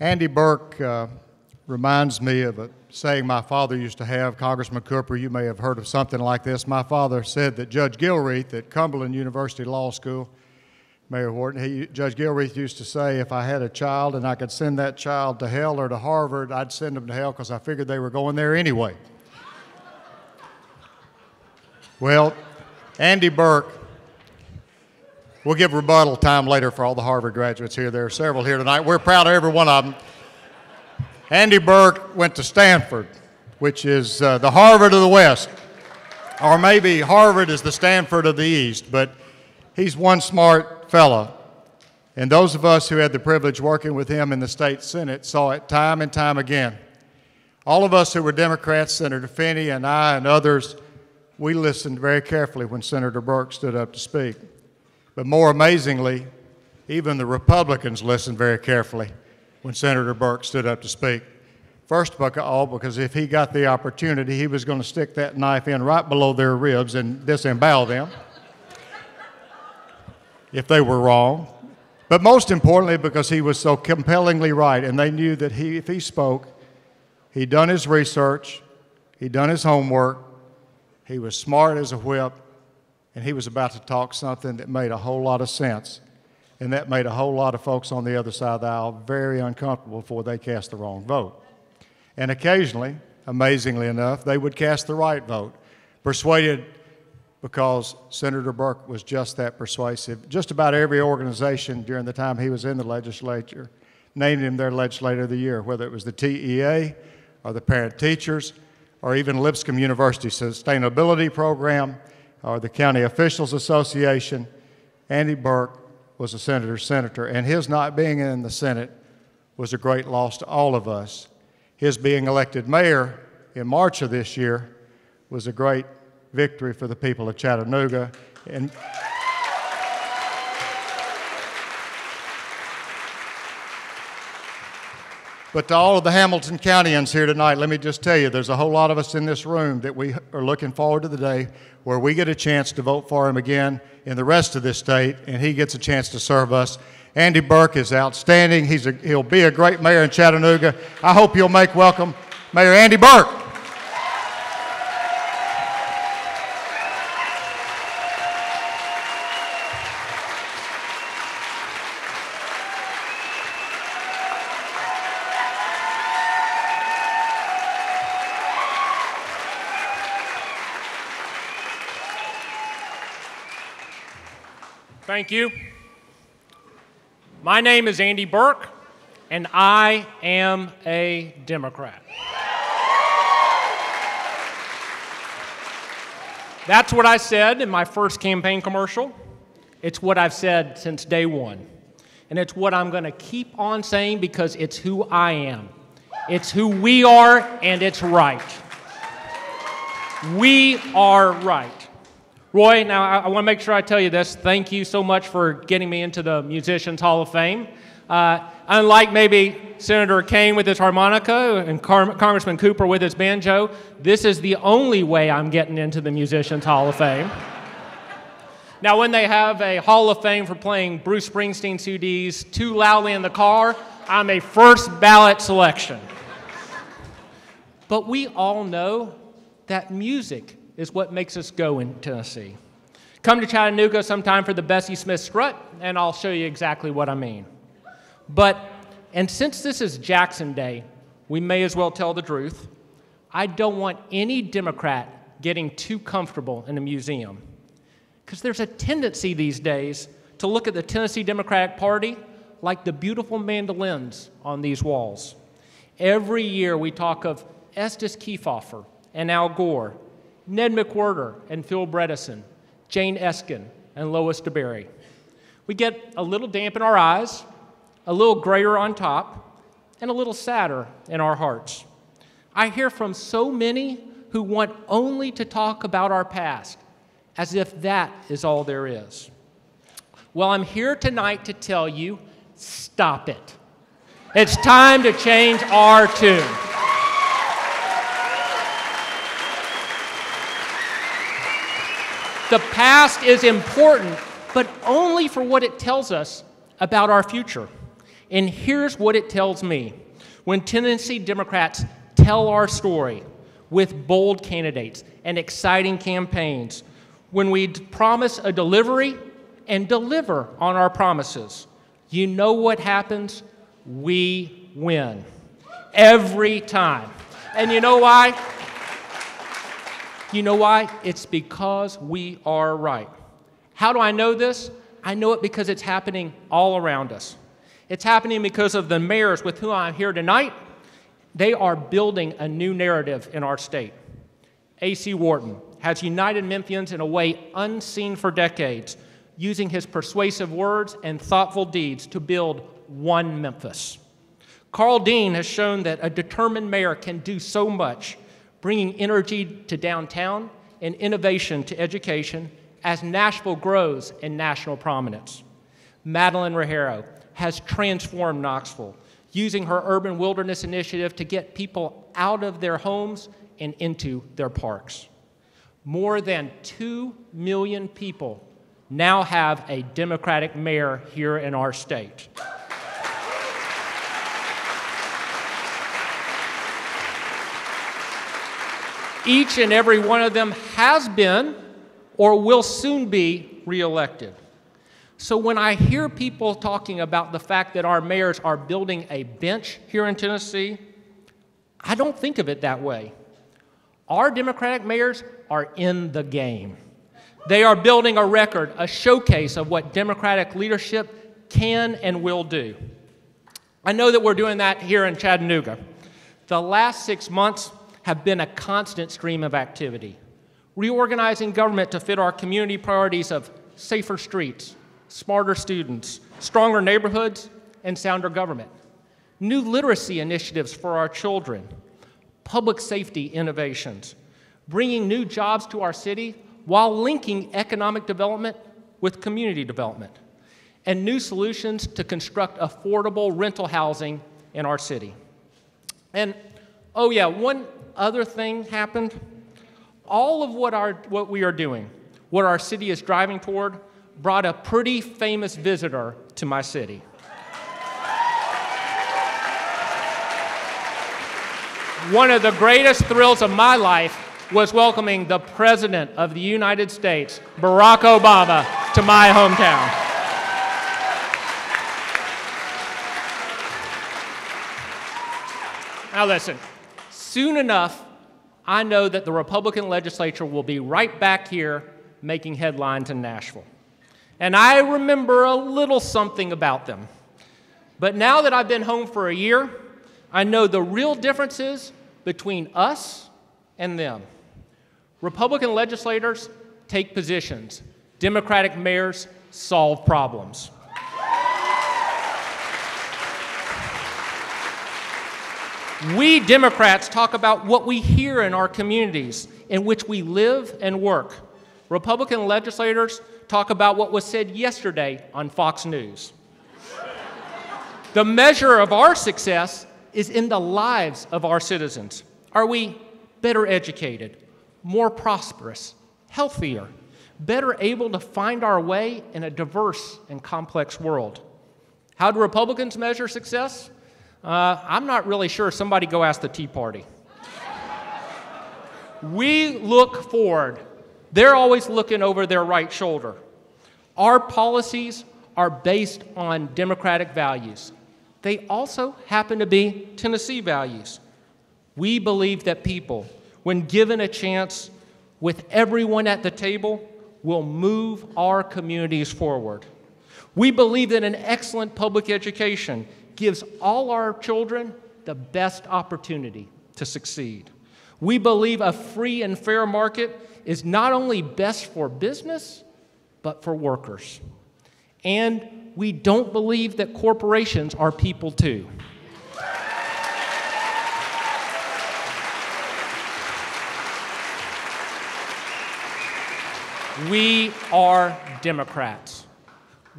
Andy Berke reminds me of a saying my father used to have. Congressman Cooper, you may have heard of something like this. My father said that Judge Gilreath at Cumberland University Law School, Mayor Wharton, Judge Gilreath used to say, if I had a child and I could send that child to hell or to Harvard, I'd send them to hell because I figured they were going there anyway. Well, Andy Berke, we'll give rebuttal time later for all the Harvard graduates here. There are several here tonight. We're proud of every one of them. Andy Berke went to Stanford, which is the Harvard of the West, or maybe Harvard is the Stanford of the East, but he's one smart fella. And those of us who had the privilege working with him in the state Senate saw it time and time again. All of us who were Democrats, Senator Finney and I and others, we listened very carefully when Senator Berke stood up to speak. But more amazingly, even the Republicans listened very carefully when Senator Berke stood up to speak. First of all, because if he got the opportunity, he was going to stick that knife in right below their ribs and disembowel them if they were wrong. But most importantly, because he was so compellingly right, and they knew that if he spoke, he'd done his research, he'd done his homework, he was smart as a whip, and he was about to talk something that made a whole lot of sense. And that made a whole lot of folks on the other side of the aisle very uncomfortable before they cast the wrong vote. And occasionally, amazingly enough, they would cast the right vote, persuaded because Senator Berke was just that persuasive. Just about every organization during the time he was in the legislature named him their legislator of the year, whether it was the TEA or the parent teachers or even Lipscomb University Sustainability Program or the County Officials Association. Andy Berke was a senator's senator, and his not being in the Senate was a great loss to all of us. His being elected mayor in March of this year was a great victory for the people of Chattanooga. And but to all of the Hamilton Countyans here tonight, let me just tell you, there's a whole lot of us in this room that we are looking forward to the day where we get a chance to vote for him again in the rest of this state, and he gets a chance to serve us. Andy Berke is outstanding. He'll be a great mayor in Chattanooga. I hope you'll make welcome Mayor Andy Berke. Thank you. My name is Andy Berke, and I am a Democrat. That's what I said in my first campaign commercial. It's what I've said since day one. And it's what I'm going to keep on saying because it's who I am. It's who we are, and it's right. We are right. Roy, now I want to make sure I tell you this. Thank you so much for getting me into the Musicians Hall of Fame. Unlike maybe Senator Kane with his harmonica and Congressman Cooper with his banjo, this is the only way I'm getting into the Musicians Hall of Fame. Now, when they have a Hall of Fame for playing Bruce Springsteen CDs too loudly in the car, I'm a first ballot selection. But we all know that music is what makes us go in Tennessee. Come to Chattanooga sometime for the Bessie Smith Strut, and I'll show you exactly what I mean. And since this is Jackson Day, we may as well tell the truth. I don't want any Democrat getting too comfortable in a museum, because there's a tendency these days to look at the Tennessee Democratic Party like the beautiful mandolins on these walls. Every year we talk of Estes Kefauver and Al Gore, Ned McWhorter and Phil Bredesen, Jane Eskin and Lois DeBerry. We get a little damp in our eyes, a little grayer on top, and a little sadder in our hearts. I hear from so many who want only to talk about our past, as if that is all there is. Well, I'm here tonight to tell you, stop it. It's time to change our tune. The past is important, but only for what it tells us about our future. And here's what it tells me. When Tennessee Democrats tell our story with bold candidates and exciting campaigns, when we promise a delivery and deliver on our promises, you know what happens? We win. Every time. And you know why? You know why? It's because we are right. How do I know this? I know it because it's happening all around us. It's happening because of the mayors with whom I'm here tonight. They are building a new narrative in our state. A.C. Wharton has united Memphians in a way unseen for decades, using his persuasive words and thoughtful deeds to build one Memphis. Carl Dean has shown that a determined mayor can do so much, bringing energy to downtown and innovation to education as Nashville grows in national prominence. Madeline Ruggiero has transformed Knoxville, using her urban wilderness initiative to get people out of their homes and into their parks. More than 2 million people now have a Democratic mayor here in our state. Each and every one of them has been or will soon be reelected. So when I hear people talking about the fact that our mayors are building a bench here in Tennessee, I don't think of it that way. Our Democratic mayors are in the game. They are building a record, a showcase of what Democratic leadership can and will do. I know that we're doing that here in Chattanooga. The last 6 months have been a constant stream of activity, reorganizing government to fit our community priorities of safer streets, smarter students, stronger neighborhoods, and sounder government, new literacy initiatives for our children, public safety innovations, bringing new jobs to our city while linking economic development with community development, and new solutions to construct affordable rental housing in our city. And, oh yeah, one other thing happened. All of what we are doing, what our city is driving toward, brought a pretty famous visitor to my city. One of the greatest thrills of my life was welcoming the President of the United States, Barack Obama, to my hometown. Now listen, soon enough, I know that the Republican legislature will be right back here making headlines in Nashville. And I remember a little something about them. But now that I've been home for a year, I know the real differences between us and them. Republican legislators take positions. Democratic mayors solve problems. We Democrats talk about what we hear in our communities in which we live and work. Republican legislators talk about what was said yesterday on Fox News. The measure of our success is in the lives of our citizens. Are we better educated, more prosperous, healthier, better able to find our way in a diverse and complex world? How do Republicans measure success? I'm not really sure. Somebody go ask the Tea Party. We look forward. They're always looking over their right shoulder. Our policies are based on democratic values. They also happen to be Tennessee values. We believe that people, when given a chance, with everyone at the table, will move our communities forward. We believe that an excellent public education gives all our children the best opportunity to succeed. We believe a free and fair market is not only best for business, but for workers. And we don't believe that corporations are people too. We are Democrats.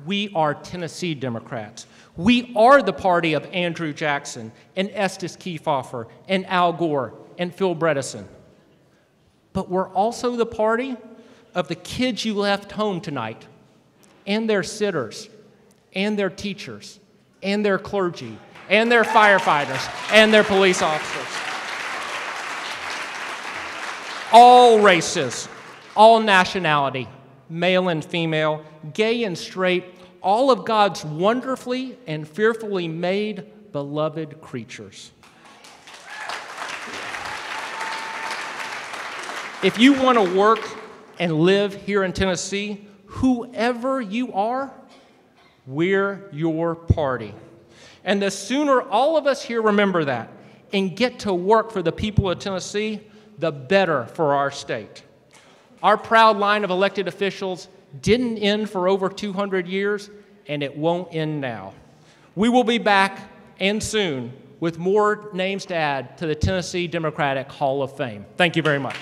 We are Tennessee Democrats. We are the party of Andrew Jackson and Estes Kefauver and Al Gore and Phil Bredesen. But we're also the party of the kids you left home tonight and their sitters and their teachers and their clergy, and their firefighters, and their police officers. All races, all nationality, male and female, gay and straight, all of God's wonderfully and fearfully made beloved creatures. If you want to work and live here in Tennessee, whoever you are, we're your party. And the sooner all of us here remember that and get to work for the people of Tennessee, the better for our state. Our proud line of elected officials didn't end for over 200 years, and it won't end now. We will be back, and soon, with more names to add to the Tennessee Democratic Hall of Fame. Thank you very much.